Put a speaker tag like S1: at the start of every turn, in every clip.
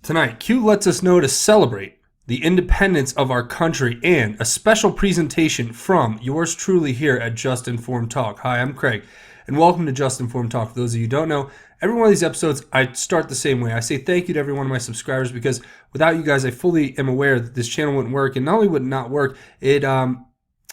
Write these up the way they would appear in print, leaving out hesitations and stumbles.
S1: Tonight, Q lets us know to celebrate the independence of our country and a special presentation from yours truly here at Just Informed Talk. Hi, I'm Craig, and welcome to Just Informed Talk. For those of you who don't know, every one of these episodes, I start the same way. I say thank you to every one of my subscribers because without you guys, I fully am aware that this channel wouldn't work, and not only would it not work,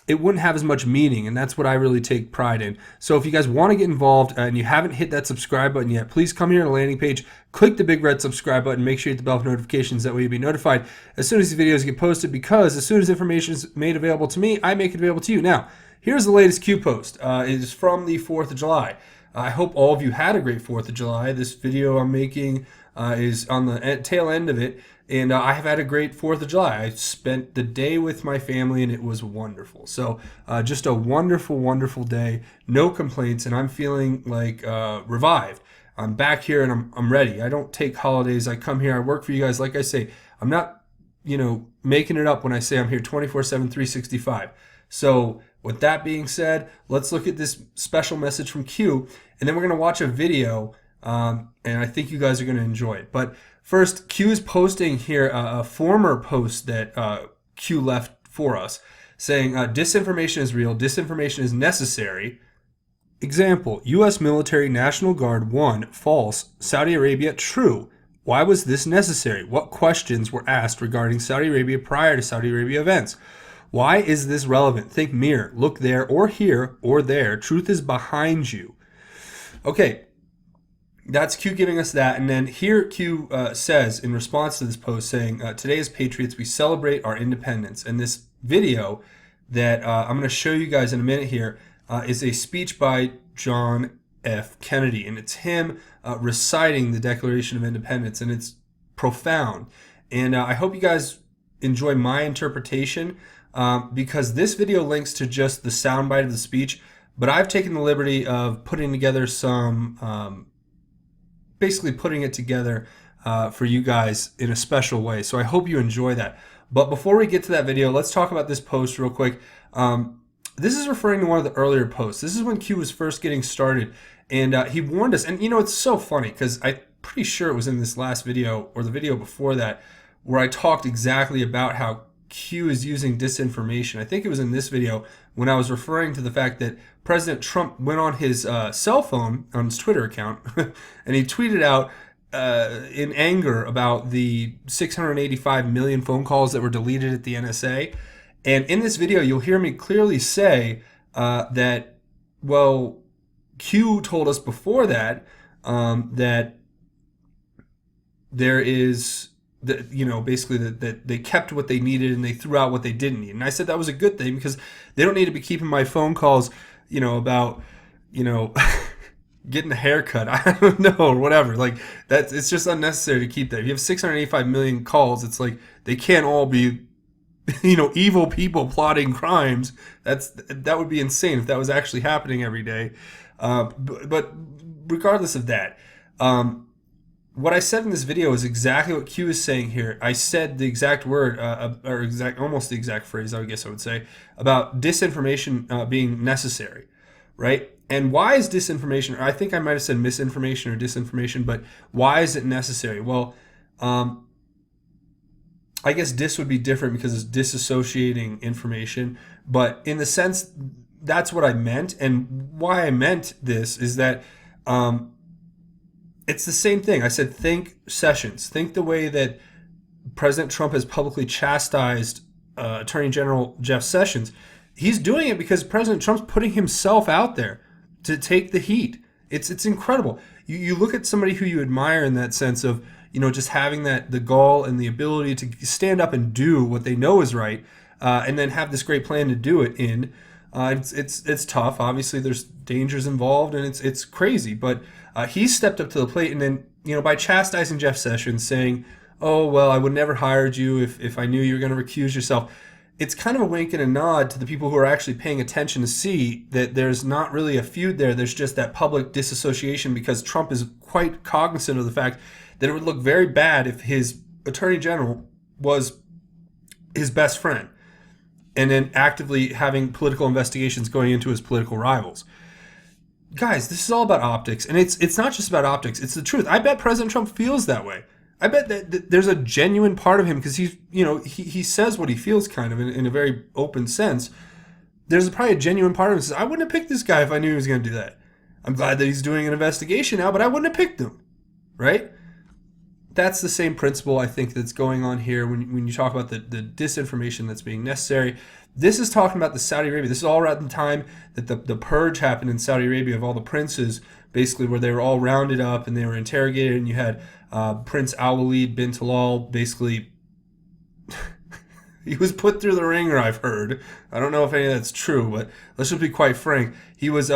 S1: it wouldn't have as much meaning, and that's what I really take pride in. So if you guys want to get involved and you haven't hit that subscribe button yet, please come here to the landing page, click the big red subscribe button, make sure you hit the bell for notifications. That way you'll be notified as soon as these videos get posted, because as soon as information is made available to me, I make it available to you. Now, here's the latest Q post. It is from the 4th of July. I hope all of you had a great 4th of July. This video I'm making is on the tail end of it. And I have had a great 4th of July. I spent the day with my family, and it was wonderful. So just a wonderful, wonderful day. No complaints, and I'm feeling like revived. I'm back here, and I'm ready. I don't take holidays. I come here. I work for you guys. Like I say, I'm not, making it up when I say I'm here 24/7, 365. So with that being said, let's look at this special message from Q, and then we're going to watch a video, and I think you guys are going to enjoy it. But first, Q is posting here a former post that Q left for us saying, disinformation is real, disinformation is necessary. Example, U.S. military National Guard 1, false, Saudi Arabia, true. Why was this necessary? What questions were asked regarding Saudi Arabia prior to Saudi Arabia events? Why is this relevant? Think mirror, look there or here or there. Truth is behind you. Okay. That's Q giving us that. And then here Q says in response to this post saying, today as Patriots, we celebrate our independence. And this video that I'm going to show you guys in a minute here is a speech by John F. Kennedy. And it's him reciting the Declaration of Independence. And it's profound. And I hope you guys enjoy my interpretation because this video links to just the soundbite of the speech. But I've taken the liberty of putting together some basically putting it together for you guys in a special way. So I hope you enjoy that. But before we get to that video, let's talk about this post real quick. This is referring to one of the earlier posts. This is when Q was first getting started, and he warned us. And it's so funny because I'm pretty sure it was in this last video or the video before that where I talked exactly about how Q is using disinformation. I think it was in this video when I was referring to the fact that President Trump went on his cell phone, on his Twitter account, and he tweeted out in anger about the 685 million phone calls that were deleted at the NSA. And in this video, you'll hear me clearly say that, well, Q told us before that that there is basically that they kept what they needed and they threw out what they didn't need. And I said that was a good thing because they don't need to be keeping my phone calls, about, getting a haircut. I don't know, or whatever. Like it's just unnecessary to keep that. If you have 685 million calls, it's like they can't all be, evil people plotting crimes. That would be insane if that was actually happening every day. But regardless of that, what I said in this video is exactly what Q is saying here. I said the exact word, almost the exact phrase, I guess I would say, about disinformation being necessary, right? And why is disinformation, or I think I might have said misinformation or disinformation, but why is it necessary? Well, I guess dis would be different because it's disassociating information, but in the sense, that's what I meant. And why I meant this is that it's the same thing. I said, think Sessions. Think the way that President Trump has publicly chastised Attorney General Jeff Sessions. He's doing it because President Trump's putting himself out there to take the heat. It's incredible. You look at somebody who you admire in that sense of, just having the gall and the ability to stand up and do what they know is right, and then have this great plan to do it in. It's tough. Obviously, there's dangers involved, and it's crazy. But he stepped up to the plate, and then by chastising Jeff Sessions, saying, "Oh well, I would never hired you if I knew you were going to recuse yourself." It's kind of a wink and a nod to the people who are actually paying attention to see that there's not really a feud there. There's just that public disassociation because Trump is quite cognizant of the fact that it would look very bad if his attorney general was his best friend and then actively having political investigations going into his political rivals. Guys, this is all about optics, and it's not just about optics. It's the truth. I bet President Trump feels that way. I bet that there's a genuine part of him, because he says what he feels kind of in a very open sense. There's probably a genuine part of him that says, I wouldn't have picked this guy if I knew he was going to do that. I'm glad that he's doing an investigation now, but I wouldn't have picked him, right? That's the same principle I think that's going on here when you talk about the disinformation that's being necessary. This is talking about the Saudi Arabia. This is all around the time that the purge happened in Saudi Arabia of all the princes, basically, where they were all rounded up and they were interrogated, and you had Prince Al-Walid bin Talal, basically, he was put through the ringer, I've heard. I don't know if any of that's true, but let's just be quite frank. He was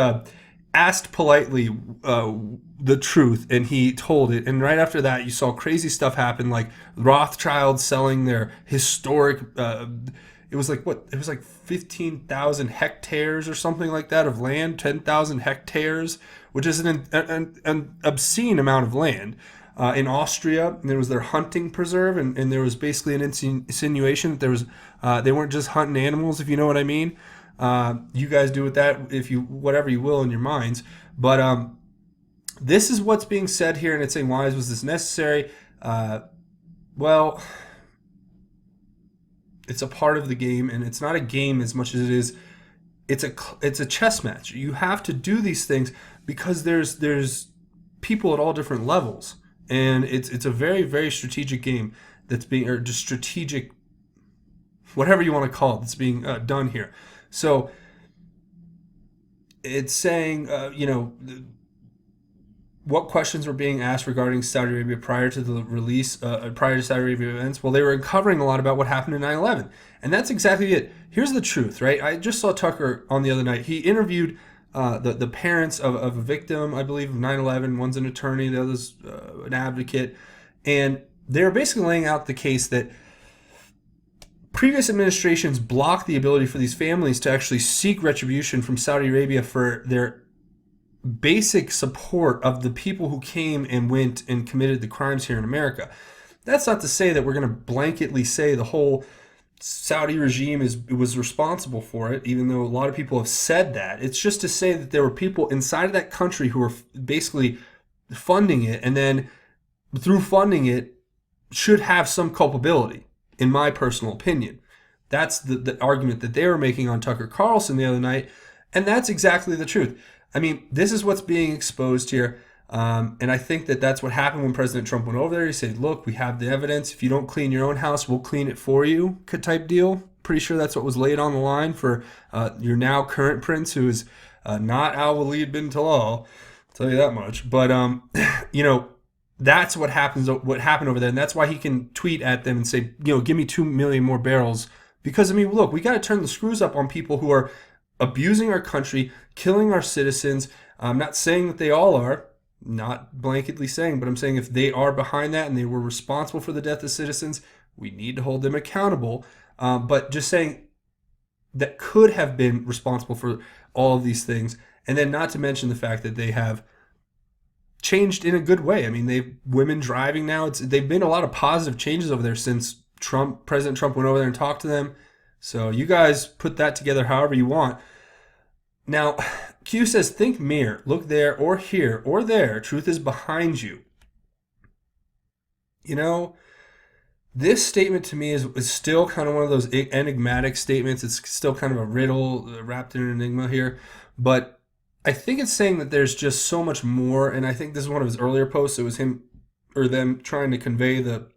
S1: asked politely the truth, and he told it. And right after that, you saw crazy stuff happen, like Rothschild selling their historic... it was like 15,000 hectares or something like that of land, 10,000 hectares, which is an obscene amount of land. In Austria, there was their hunting preserve, and there was basically an insinuation that there was they weren't just hunting animals, if you know what I mean. You guys do with that if you whatever you will in your minds, but this is what's being said here, and it's saying, why was this necessary? Well, it's a part of the game, and it's not a game as much as it is. It's a chess match. You have to do these things because there's people at all different levels, and it's a very, very strategic game that's being, or just strategic, whatever you want to call it, that's being done here. So it's saying, what questions were being asked regarding Saudi Arabia prior to the release, prior to Saudi Arabia events? Well, they were uncovering a lot about what happened in 9/11. And that's exactly it. Here's the truth, right? I just saw Tucker on the other night. He interviewed the parents of a victim, I believe, of 9/11. One's an attorney, the other's an advocate. And they're basically laying out the case that previous administrations blocked the ability for these families to actually seek retribution from Saudi Arabia for their basic support of the people who came and went and committed the crimes here in America. That's not to say that we're going to blanketly say the whole Saudi regime was responsible for it, even though a lot of people have said that. It's just to say that there were people inside of that country who were basically funding it, and then through funding it should have some culpability, in my personal opinion. That's the argument that they were making on Tucker Carlson the other night, and that's exactly the truth. I mean, this is what's being exposed here, and I think that that's what happened when President Trump went over there. He said, look, we have the evidence. If you don't clean your own house, we'll clean it for you, type deal. Pretty sure that's what was laid on the line for your now current prince, who is not Al-Walid bin Talal. I'll tell you that much. But, that's what happened over there, and that's why he can tweet at them and say, give me 2 million more barrels. Because, I mean, look, we got to turn the screws up on people who are abusing our country, killing our citizens. I'm not saying that they all are, not blanketly saying, but I'm saying if they are behind that and they were responsible for the death of citizens, we need to hold them accountable. But just saying that could have been responsible for all of these things, and then not to mention the fact that they have changed in a good way. I mean, women driving now. They've been a lot of positive changes over there since President Trump went over there and talked to them. So you guys put that together however you want. Now, Q says, think mirror, look there or here or there. Truth is behind you. This statement to me is still kind of one of those enigmatic statements. It's still kind of a riddle wrapped in an enigma here. But I think it's saying that there's just so much more. And I think this is one of his earlier posts. It was him or them trying to convey the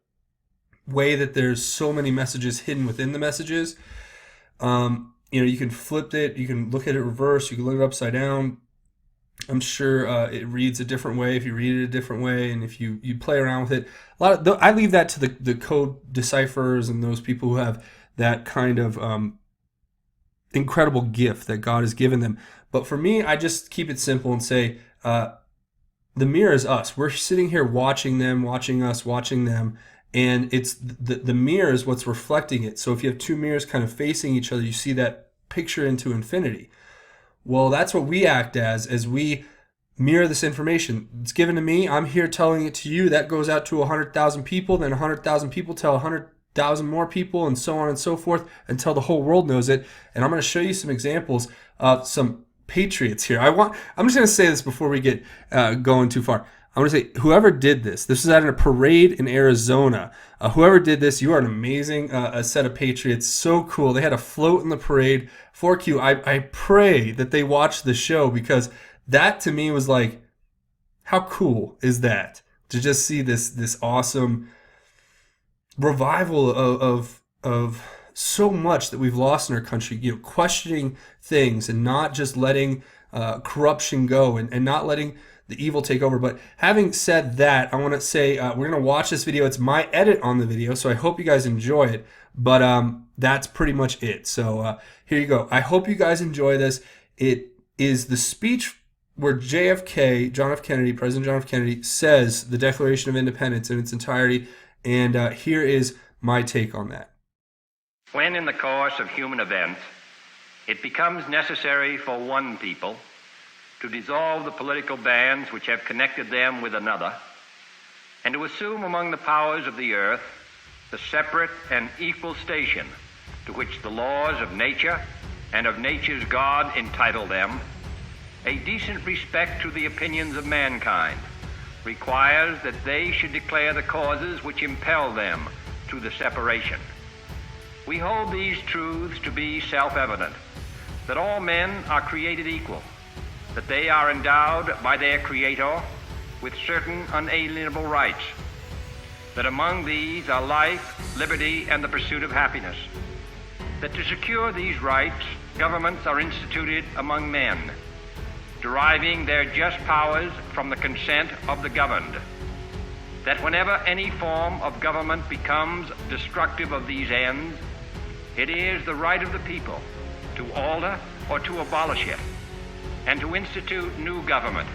S1: way that there's so many messages hidden within the messages. You can flip it, you can look at it reverse, you can look it upside down. I'm sure it reads a different way if you read it a different way, and if you play around with it. I leave that to the code decipherers and those people who have that kind of incredible gift that God has given them. But for me, I just keep it simple and say, the mirror is us. We're sitting here watching them, watching us, watching them. And it's the mirror is what's reflecting it. So if you have two mirrors kind of facing each other, you see that picture into infinity. Well, that's what we act as we mirror this information. It's given to me. I'm here telling it to you. That goes out to 100,000 people. Then 100,000 people tell 100,000 more people, and so on and so forth, until the whole world knows it. And I'm going to show you some examples of some patriots here. I'm just going to say this before we get going too far. I want to say whoever did this was at a parade in Arizona. Whoever did this, you are an amazing a set of patriots. So cool. They had a float in the parade for Q. I pray that they watched the show, because that to me was like, how cool is that to just see this awesome revival of so much that we've lost in our country, questioning things and not just letting corruption go, and not letting the evil take over. But having said that, I want to say we're going to watch this video. It's my edit on the video, so I hope you guys enjoy it. But that's pretty much it. So here you go. I hope you guys enjoy this. It is the speech where JFK, John F. Kennedy, President John F. Kennedy, says the Declaration of Independence in its entirety. And here is my take on that.
S2: When in the course of human events, it becomes necessary for one people to dissolve the political bands which have connected them with another, and to assume among the powers of the earth the separate and equal station to which the laws of nature and of nature's God entitle them, a decent respect to the opinions of mankind requires that they should declare the causes which impel them to the separation. We hold these truths to be self-evident, that all men are created equal, that they are endowed by their Creator with certain unalienable rights, that among these are life, liberty, and the pursuit of happiness, that to secure these rights, governments are instituted among men, deriving their just powers from the consent of the governed, that whenever any form of government becomes destructive of these ends, it is the right of the people to alter or to abolish it, and to institute new government,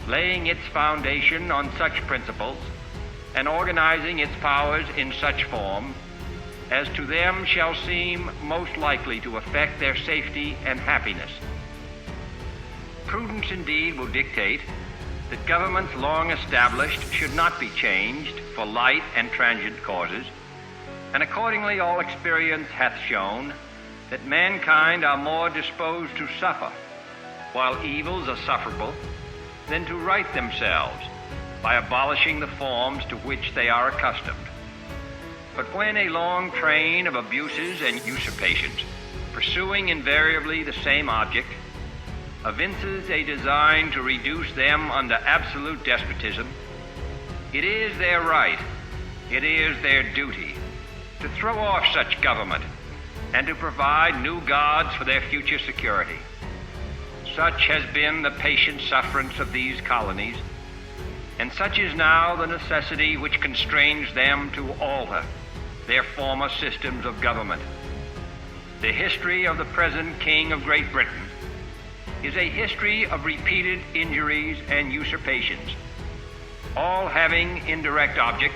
S2: laying its foundation on such principles and organizing its powers in such form as to them shall seem most likely to affect their safety and happiness. Prudence indeed will dictate that governments long established should not be changed for light and transient causes, and accordingly all experience hath shown that mankind are more disposed to suffer, while evils are sufferable, than to right themselves by abolishing the forms to which they are accustomed. But when a long train of abuses and usurpations, pursuing invariably the same object, evinces a design to reduce them under absolute despotism, it is their right, it is their duty, to throw off such government and to provide new gods for their future security. Such has been the patient sufferance of these colonies, and such is now the necessity which constrains them to alter their former systems of government. The history of the present King of Great Britain is a history of repeated injuries and usurpations, all having indirect object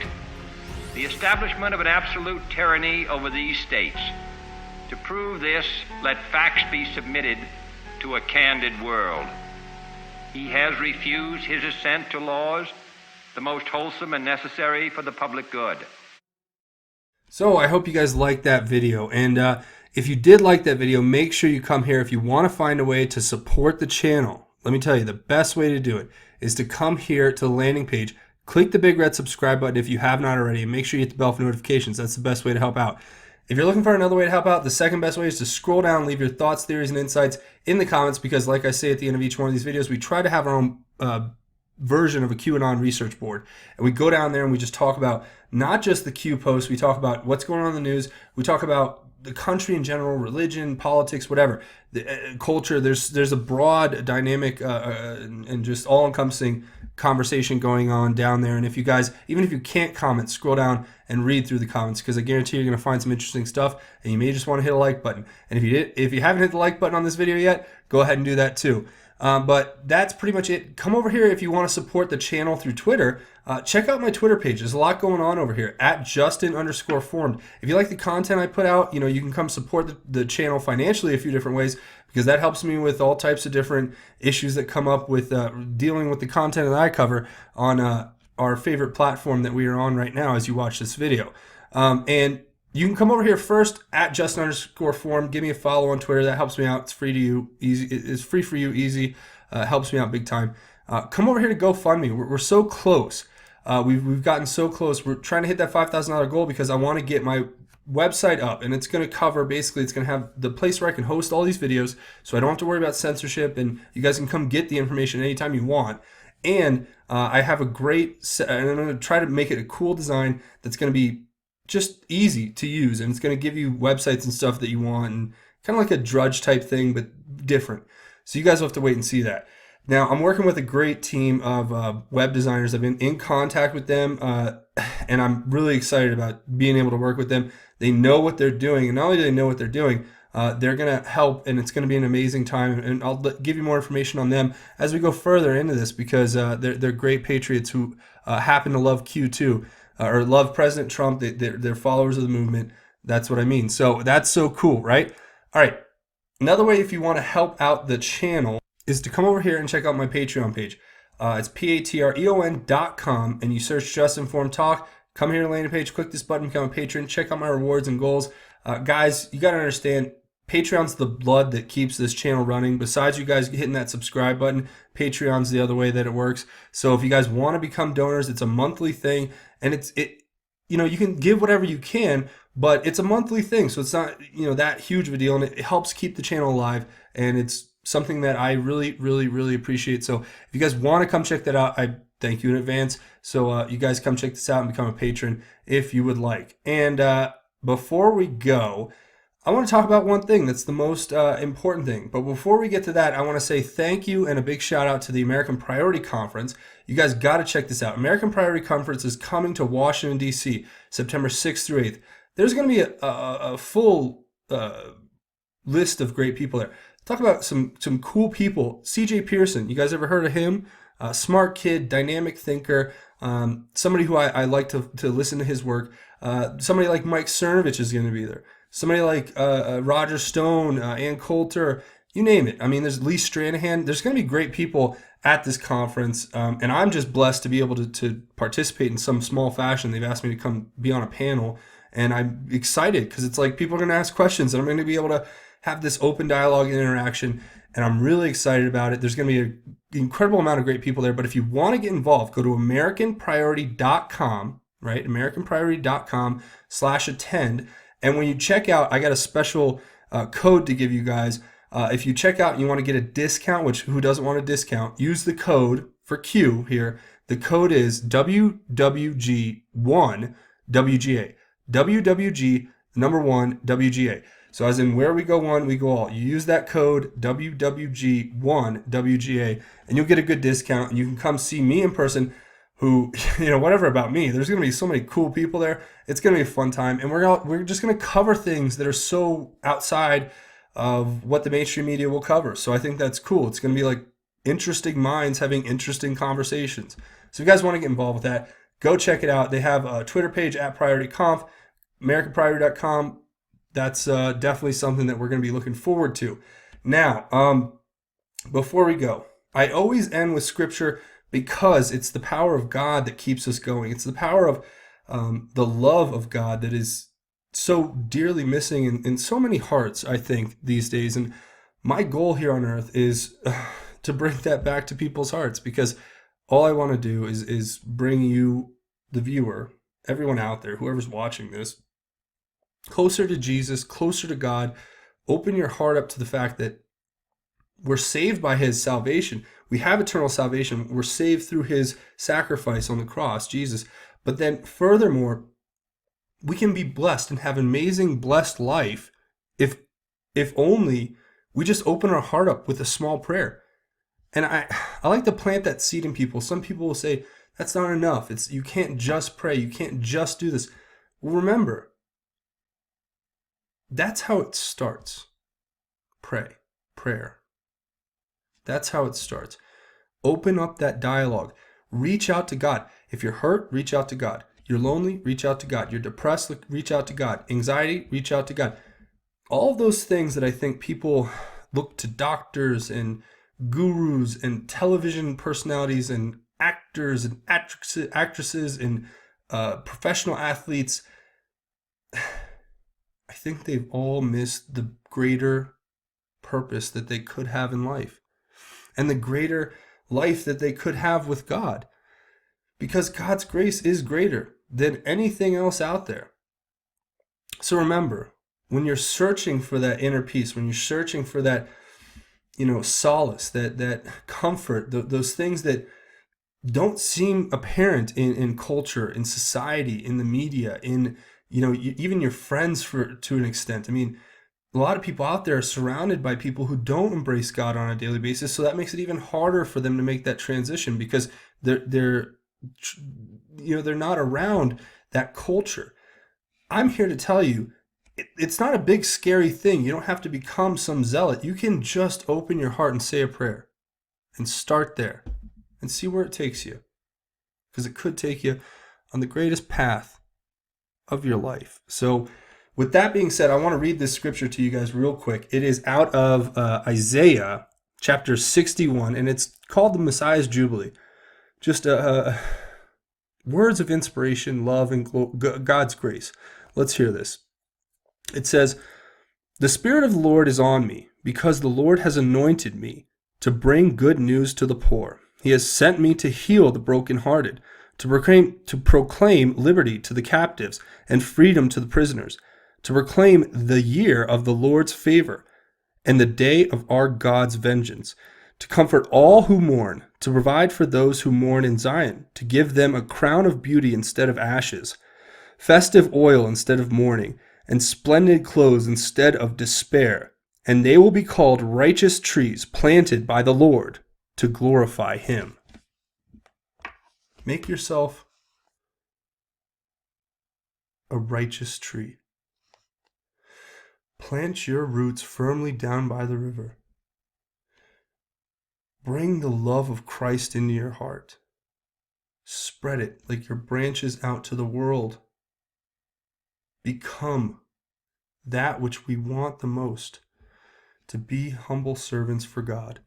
S2: the establishment of an absolute tyranny over these states. To prove this, let facts be submitted to a candid world. He has refused his assent to laws, the most wholesome and necessary for the public good.
S1: So I hope you guys liked that video, and if you did like that video, make sure you come here. If you want to find a way to support the channel, let me tell you, the best way to do it is to come here to the landing page, click the big red subscribe button if you have not already, and make sure you hit the bell for notifications. That's the best way to help out. If you're looking for another way to help out, the second best way is to scroll down, leave your thoughts, theories, and insights in the comments, because like I say at the end of each one of these videos, we try to have our own version of a QAnon research board. And we go down there and we just talk about not just the Q posts, we talk about what's going on in the news, we talk about the country in general, religion, politics, whatever, the culture. There's a broad, dynamic, and just all-encompassing conversation going on down there. And if you guys, even if you can't comment, scroll down and read through the comments, because I guarantee you're going to find some interesting stuff, and you may just want to hit a like button. And if you haven't hit the like button on this video yet, go ahead and do that too. But that's pretty much it. Come over here if you want to support the channel through Twitter. Check out my Twitter page. There's a lot going on over here at Justin_formed. If you like the content I put out, you can come support the channel financially a few different ways, because that helps me with all types of different issues that come up with dealing with the content that I cover on our favorite platform that we are on right now as you watch this video. And you can come over here first at Justin_formed. Give me a follow on Twitter. That helps me out. It's free to you. Easy. It's free for you. Easy. Helps me out big time. come over here to GoFundMe. We're so close. We've gotten so close. We're trying to hit that $5,000 goal because I want to get my website up, and it's going to cover, basically, it's going to have the place where I can host all these videos, so I don't have to worry about censorship, and you guys can come get the information anytime you want. And I have a great, and I'm going to try to make it a cool design that's going to be just easy to use, and it's going to give you websites and stuff that you want, and kind of like a Drudge type thing, but different. So you guys will have to wait and see that. Now, I'm working with a great team of web designers. I've been in contact with them, and I'm really excited about being able to work with them. They know what they're doing, and not only do they know what they're doing, they're going to help, and it's going to be an amazing time. And I'll give you more information on them as we go further into this, because they're great patriots who happen to love Q too, or love President Trump. They're followers of the movement. That's what I mean. So that's so cool, right? All right. Another way, if you want to help out the channel, is to come over here and check out my Patreon page. It's patreon.com, and you search Just Informed Talk. Come here to the landing page, click this button, become a patron, check out my rewards and goals. Guys, you got to understand, Patreon's the blood that keeps this channel running. Besides you guys hitting that subscribe button, Patreon's the other way that it works. So if you guys want to become donors, it's a monthly thing, and you can give whatever you can, but it's a monthly thing, so it's not that huge of a deal, and it helps keep the channel alive, and it's something that I really, really, really appreciate. So if you guys want to come check that out, I thank you in advance. So you guys come check this out and become a patron if you would like. And before we go, I want to talk about one thing that's the most important thing. But before we get to that, I want to say thank you and a big shout out to the American Priority Conference. You guys got to check this out. American Priority Conference is coming to Washington, D.C., September 6th through 8th. There's going to be a full list of great people there. Talk about some cool people. C.J. Pearson, you guys ever heard of him? Smart kid, dynamic thinker, somebody who I like to listen to his work. Somebody like Mike Cernovich is going to be there. Somebody like Roger Stone, Ann Coulter, you name it. I mean, there's Lee Stranahan. There's going to be great people at this conference, and I'm just blessed to be able to participate in some small fashion. They've asked me to come be on a panel, and I'm excited because it's like people are going to ask questions, and I'm going to be able to have this open dialogue and interaction, and I'm really excited about it. There's going to be an incredible amount of great people there, but if you want to get involved, go to AmericanPriority.com, right? AmericanPriority.com/attend, and when you check out, I got a special code to give you guys. If you check out and you want to get a discount, which who doesn't want a discount, use the code for Q here. The code is WWG1WGA. WWG, number 1, WGA. So as in where we go one, we go all. You use that code WWG1WGA, and you'll get a good discount, and you can come see me in person. Who, whatever about me. There's going to be so many cool people there. It's going to be a fun time, and we're just going to cover things that are so outside of what the mainstream media will cover. So I think that's cool. It's going to be like interesting minds having interesting conversations. So if you guys want to get involved with that, go check it out. They have a Twitter page at PriorityConf, AmericanPriority.com. That's definitely something that we're going to be looking forward to. Now, before we go, I always end with scripture because it's the power of God that keeps us going. It's the power of the love of God that is so dearly missing in so many hearts, I think, these days. And my goal here on earth is to bring that back to people's hearts, because all I want to do is bring you, the viewer, everyone out there, whoever's watching this, closer to Jesus, closer to God. Open your heart up to the fact that we're saved by his salvation. We have eternal salvation. We're saved through his sacrifice on the cross, Jesus. But then furthermore, we can be blessed and have an amazing, blessed life if only we just open our heart up with a small prayer. And I like to plant that seed in people. Some people will say, that's not enough. You can't just pray. You can't just do this. Well, remember, that's how it starts. Prayer. That's how it starts. Open up that dialogue. Reach out to God. If you're hurt, reach out to God. You're lonely, reach out to God. You're depressed, reach out to God. Anxiety, reach out to God. All of those things that I think people look to doctors and gurus and television personalities and actors and actresses and professional athletes, I think they've all missed the greater purpose that they could have in life. And the greater life that they could have with God, because God's grace is greater than anything else out there. So remember, when you're searching for that inner peace, when you're searching for that, solace, that comfort, those things that don't seem apparent in culture, in society, in the media, in even your friends to an extent. I mean, a lot of people out there are surrounded by people who don't embrace God on a daily basis, so that makes it even harder for them to make that transition, because they're not around that culture. I'm here to tell you, it's not a big scary thing. You don't have to become some zealot. You can just open your heart and say a prayer and start there and see where it takes you, because it could take you on the greatest path of your life. So with that being said, I want to read this scripture to you guys real quick. It is out of Isaiah chapter 61, and it's called the Messiah's Jubilee. Just words of inspiration, love, and God's grace. Let's hear this. It says, "The Spirit of the Lord is on me, because the Lord has anointed me to bring good news to the poor. He has sent me to heal the brokenhearted, to proclaim liberty to the captives and freedom to the prisoners, to proclaim the year of the Lord's favor and the day of our God's vengeance, to comfort all who mourn, to provide for those who mourn in Zion, to give them a crown of beauty instead of ashes, festive oil instead of mourning, and splendid clothes instead of despair. And they will be called righteous trees planted by the Lord to glorify Him." Make yourself a righteous tree. Plant your roots firmly down by the river. Bring the love of Christ into your heart. Spread it like your branches out to the world. Become that which we want the most, to be humble servants for God.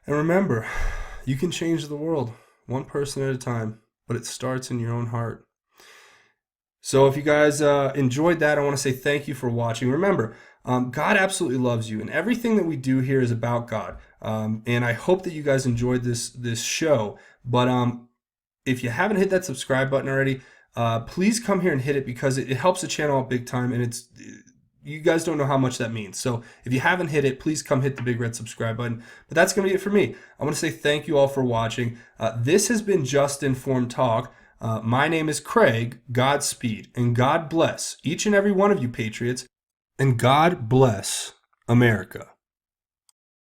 S1: And remember, you can change the world one person at a time, but it starts in your own heart. So if you guys enjoyed that, I want to say thank you for watching. Remember, God absolutely loves you, and everything that we do here is about God. And I hope that you guys enjoyed this show. But if you haven't hit that subscribe button already, please come here and hit it, because it helps the channel out big time, and you guys don't know how much that means. So if you haven't hit it, please come hit the big red subscribe button. But that's going to be it for me. I want to say thank you all for watching. This has been Just Informed Talk. My name is Craig. Godspeed, and God bless each and every one of you patriots, and God bless America.